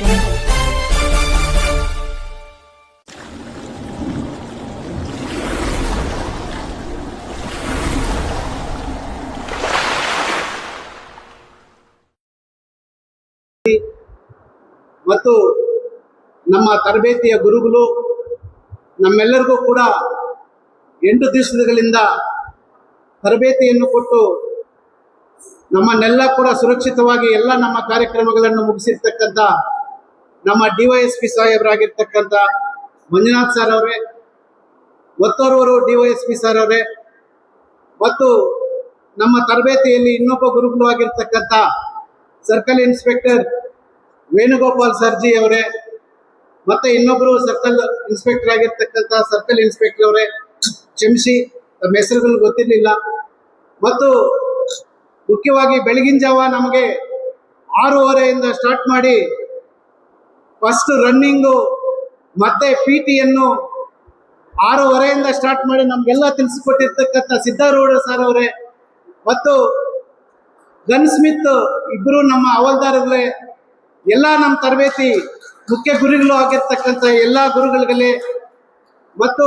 ಮತ್ತು ನಮ್ಮ ತರಬೇತಿಯ ಗುರುಗಳು ನಮ್ಮೆಲ್ಲರಿಗೂ ಕೂಡ 8 ದಿವಸಗಳಿಂದ ತರಬೇತಿಯನ್ನು ಕೊಟ್ಟು ನಮ್ಮನ್ನೆಲ್ಲ ಕೂಡ ಸುರಕ್ಷಿತವಾಗಿ ಎಲ್ಲ ನಮ್ಮ ಕಾರ್ಯಕ್ರಮಗಳನ್ನು ಮುಗಿಸಿರ್ತಕ್ಕಂಥ ನಮ್ಮ DYSP ಸಾಹೇಬರಾಗಿರ್ತಕ್ಕಂಥ ಮಂಜುನಾಥ್ ಸರ್ ಅವರೇ, ಮತ್ತೋರ್ವರು DYSP ಸರ್ ಅವರೇ, ಮತ್ತು ನಮ್ಮ ತರಬೇತಿಯಲ್ಲಿ ಇನ್ನೊಬ್ಬ ಗುರುಗಳು ಆಗಿರ್ತಕ್ಕಂಥ ಸರ್ಕಲ್ ಇನ್ಸ್ಪೆಕ್ಟರ್ ವೇಣುಗೋಪಾಲ್ ಸರ್ಜಿ ಅವರೇ, ಮತ್ತೆ ಇನ್ನೊಬ್ಬರು ಸರ್ಕಲ್ ಇನ್ಸ್ಪೆಕ್ಟರ್ ಆಗಿರ್ತಕ್ಕಂಥ ಸರ್ಕಲ್ ಇನ್ಸ್ಪೆಕ್ಟರ್ ಅವರೇ, ಕ್ಷಮಿಸಿ ತಮ್ಮ ಹೆಸರುಗಳು ಗೊತ್ತಿರಲಿಲ್ಲ. ಮತ್ತು ಮುಖ್ಯವಾಗಿ ಬೆಳಗಿನ ಜಾವ ನಮಗೆ 6:30 ಸ್ಟಾರ್ಟ್ ಮಾಡಿ ಫಸ್ಟ್ ರನ್ನಿಂಗು ಮತ್ತೆ PT-ಯನ್ನು 6:30 ಸ್ಟಾರ್ಟ್ ಮಾಡಿ ನಮಗೆಲ್ಲ ತಿಳಿಸಿಕೊಟ್ಟಿರ್ತಕ್ಕಂಥ ಸಿದ್ಧಾರೂಢ ಸರ್ ಅವರೇ, ಮತ್ತು ಗನ್ ಸ್ಮಿತ್ ಇಬ್ಬರು ನಮ್ಮ ಹವಾಲ್ದಾರಗಳೇ, ಎಲ್ಲ ನಮ್ಮ ತರಬೇತಿ ಮುಖ್ಯ ಗುರುಗಳು ಆಗಿರ್ತಕ್ಕಂಥ ಎಲ್ಲ ಗುರುಗಳಿಗೆ, ಮತ್ತು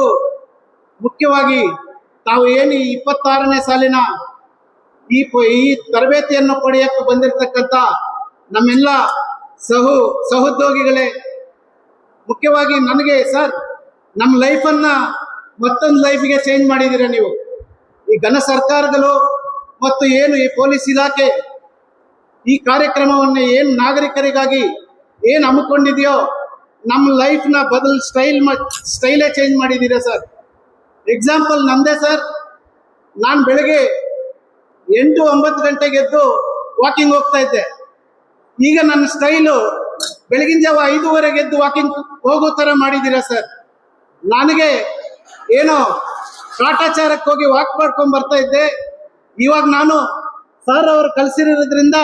ಮುಖ್ಯವಾಗಿ ತಾವು ಏನು 26ನೇ ಸಾಲಿನ ಈ ತರಬೇತಿಯನ್ನು ಪಡೆಯಕ್ಕೆ ಬಂದಿರತಕ್ಕಂಥ ನಮ್ಮೆಲ್ಲ ಸಹೋದ್ಯೋಗಿಗಳೇ, ಮುಖ್ಯವಾಗಿ ನನಗೆ ಸರ್ ನಮ್ಮ ಲೈಫನ್ನು ಮತ್ತೊಂದು ಲೈಫಿಗೆ ಚೇಂಜ್ ಮಾಡಿದ್ದೀರ ನೀವು. ಈ ಘನ ಸರ್ಕಾರಗಳು ಮತ್ತು ಏನು ಈ ಪೊಲೀಸ್ ಇಲಾಖೆ ಈ ಕಾರ್ಯಕ್ರಮವನ್ನು ಏನು ನಾಗರಿಕರಿಗಾಗಿ ಏನು ಹಮ್ಮಿಕೊಂಡಿದೆಯೋ ನಮ್ಮ ಲೈಫ್ನ ಸ್ಟೈಲೇ ಚೇಂಜ್ ಮಾಡಿದ್ದೀರಾ ಸರ್. ಎಕ್ಸಾಂಪಲ್ ನಂದೇ ಸರ್, ನಾನು ಬೆಳಗ್ಗೆ 8-9 ಗಂಟೆಗೆ ಎದ್ದು ವಾಕಿಂಗ್ ಹೋಗ್ತಾ ಇದ್ದೆ. ಈಗ ನನ್ನ ಸ್ಟೈಲು ಬೆಳಗಿನ ಜಾವ 5:30 ಎದ್ದು ವಾಕಿಂಗ್ ಹೋಗೋ ಥರ ಮಾಡಿದ್ದೀರಾ ಸರ್. ನನಗೆ ಏನೋ ಕಾಟಾಚಾರಕ್ಕೆ ಹೋಗಿ ವಾಕ್ ಮಾಡ್ಕೊಂಡು ಬರ್ತಾ ಇದ್ದೆ. ಇವಾಗ ನಾನು ಸರ್ ಅವರು ಕಲಿಸಿರೋದ್ರಿಂದ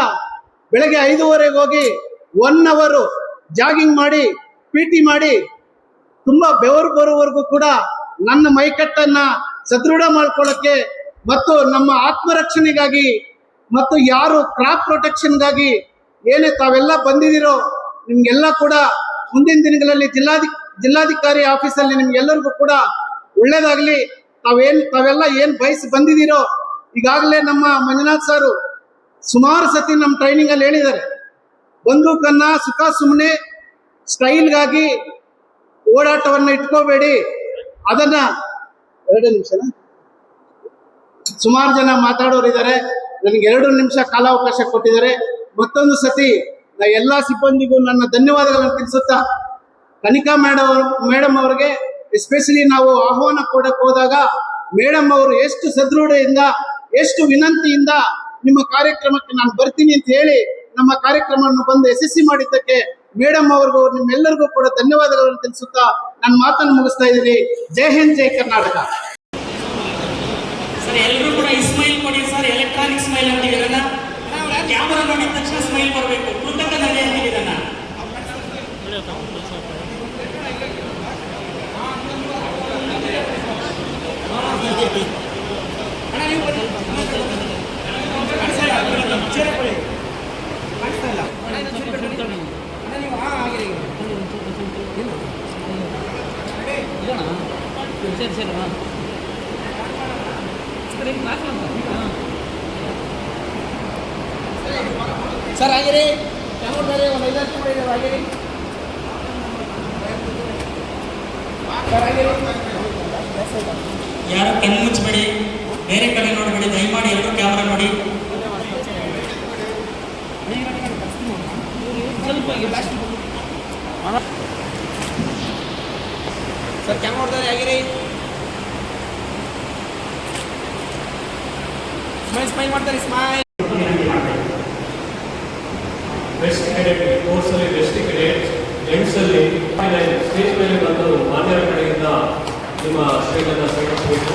ಬೆಳಗ್ಗೆ 5:30 ಹೋಗಿ 1 ಅವರ್ ಜಾಗಿಂಗ್ ಮಾಡಿ PT ಮಾಡಿ ತುಂಬ ಬೆವರು ಬರೋವರೆಗೂ ಕೂಡ ನನ್ನ ಮೈಕಟ್ಟನ್ನು ಸದೃಢ ಮಾಡ್ಕೊಳ್ಳೋಕ್ಕೆ ಮತ್ತು ನಮ್ಮ ಆತ್ಮರಕ್ಷಣೆಗಾಗಿ ಮತ್ತು ಯಾರು ಕ್ರಾಪ್ ಪ್ರೊಟೆಕ್ಷನ್ಗಾಗಿ ಏನೇ ತಾವೆಲ್ಲ ಬಂದಿದ್ದೀರೋ ನಿಮಗೆಲ್ಲ ಕೂಡ ಮುಂದಿನ ದಿನಗಳಲ್ಲಿ ಜಿಲ್ಲಾಧಿಕಾರಿ ಆಫೀಸಲ್ಲಿ ನಿಮ್ಗೆಲ್ಲರಿಗೂ ಕೂಡ ಒಳ್ಳೇದಾಗಲಿ. ತಾವೆಲ್ಲ ಏನು ಬಯಸಿ ಬಂದಿದ್ದೀರೋ, ಈಗಾಗಲೇ ನಮ್ಮ ಮಂಜುನಾಥ್ ಸಾರು ಸುಮಾರು ಸತಿ ನಮ್ಮ ಟ್ರೈನಿಂಗಲ್ಲಿ ಹೇಳಿದ್ದಾರೆ, ಬಂದೂಕನ್ನ ಸುಖ ಸುಮ್ಮನೆ ಸ್ಟೈಲ್ಗಾಗಿ ಓಡಾಟವನ್ನು ಇಟ್ಕೋಬೇಡಿ. ಅದನ್ನ 2 ನಿಮಿಷನ ಸುಮಾರು ಜನ ಮಾತಾಡೋರಿದ್ದಾರೆ, ನನಗೆ 2 ನಿಮಿಷ ಕಾಲಾವಕಾಶ ಕೊಟ್ಟಿದ್ದಾರೆ. ಮತ್ತೊಂದು ಸತಿ ನಾ ಎಲ್ಲ ಸಿಬ್ಬಂದಿಗೂ ನನ್ನ ಧನ್ಯವಾದಗಳನ್ನು ತಿಳಿಸುತ್ತಾ, ಕನಿಕಾ ಮೇಡಮ್ ಅವರಿಗೆ ಎಸ್ಪೆಷಲಿ ನಾವು ಆಹ್ವಾನ ಕೊಡಕ್ಕೆ ಹೋದಾಗ ಮೇಡಮ್ ಅವರು ಎಷ್ಟು ಸದೃಢದಿಂದ ಎಷ್ಟು ವಿನಂತಿಯಿಂದ ನಿಮ್ಮ ಕಾರ್ಯಕ್ರಮಕ್ಕೆ ನಾನು ಬರ್ತೀನಿ ಅಂತ ಹೇಳಿ ನಮ್ಮ ಕಾರ್ಯಕ್ರಮವನ್ನು ಬಂದು ಯಶಸ್ವಿ ಮಾಡಿದ್ದಕ್ಕೆ ಮೇಡಮ್ ಅವ್ರಿಗೂ ನಿಮ್ಮೆಲ್ಲರಿಗೂ ಕೂಡ ಧನ್ಯವಾದಗಳನ್ನು ತಿಳಿಸುತ್ತಾ ನನ್ನ ಮಾತನ್ನು ಮುಗಿಸ್ತಾ ಇದ್ದೀನಿ. ಜೈ ಹಿಂದ್, ಜೈ ಕರ್ನಾಟಕ. ಸರ್ ಎಲ್ಲರೂ ಕೂಡ ಸ್ಮೈಲ್ ಕೊಡಿ ಸರ್. ಎಲೆಕ್ಟ್ರಾನಿಕ್ ಸ್ಮೈಲ್ ಅಂತಿದ್ದೀರಲ್ಲ, ಕ್ಯಾಮರಾ ನೋಡಿದ ತಕ್ಷಣ ಸ್ಮೈಲ್ ಬರಬೇಕು. ಕೃತಕ ನಡೆ ಅಂತಿದ್ದೀರಲ್ಲ. ಸರ್ ಆಗಿರಿ ಒಂದು 5 ನಿಮಿಷ ಮಾಡಿದ್ದೇವೆ. ಆಗಿರಿ ಸರ್ ಆಗಿರಿ. ಯಾರು ಕಣ್ಣು ಮುಚ್ಚಬೇಡಿ, ಬೇರೆ ಕಡೆ ನೋಡಬೇಡಿ, ದಯಮಾಡಿ ಎಲ್ಲರೂ ಕ್ಯಾಮರಾ ನೋಡಿ. ಸರ್ ಕ್ಯಾಮರಾ ನೋಡ್ತಾರೆ. ಆಗಿರಿ ಸ್ಮೈಲ್ ಮಾಡ್ತಾರೆ. ಸ್ಮೈಲ್. ಬೆಸ್ಟ್ ಕೆಡೆಟ್ ಕೋರ್ಸಲ್ಲಿ ಬೆಸ್ಟ್ ಕೆಡೆಟ್ ಜೆಂಟ್ಸಲ್ಲಿ ಸ್ಟೇಜ್ ಮೇಲೆ ಬಂದು ಮಾಧ್ಯಮ ಕಡೆಯಿಂದ ನಿಮ್ಮ ಸ್ಟೇಜನ್ನು ಸ್ವೀಕರಿಸಬೇಕು.